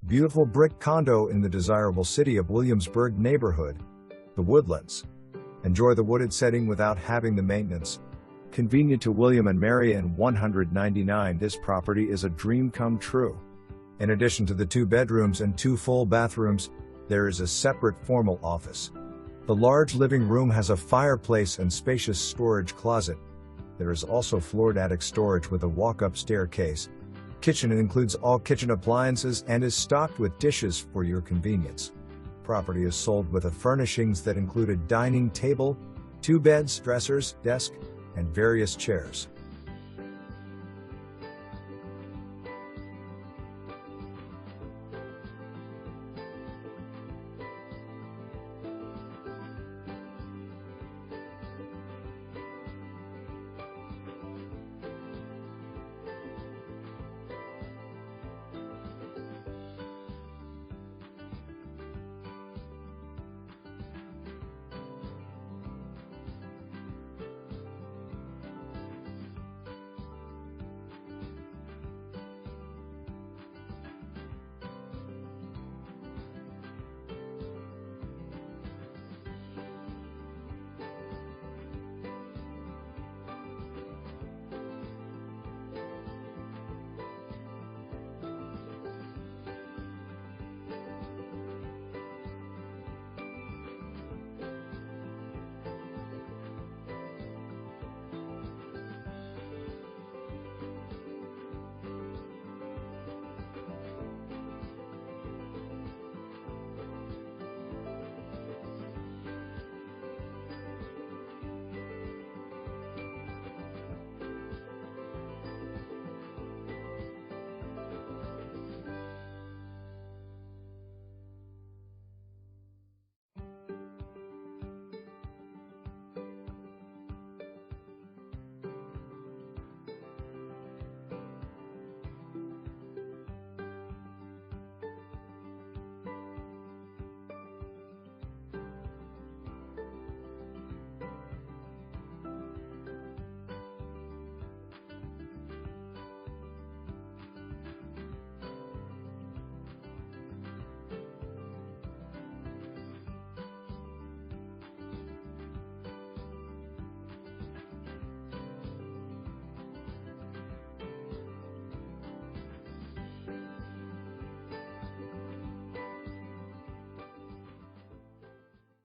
Beautiful brick condo in the desirable City of Williamsburg neighborhood, the Woodlands. Enjoy the wooded setting without having the maintenance. Convenient to William and Mary and 199. This property is a dream come true. In addition to the 2 bedrooms and 2 full bathrooms, there is a separate formal office. The large living room has a fireplace and spacious storage closet. There is also floored attic storage with a walk-up staircase. Kitchen includes all kitchen appliances and is stocked with dishes for your convenience. Property is sold with furnishings that include a dining table, 2 beds, dressers, desk, and various chairs.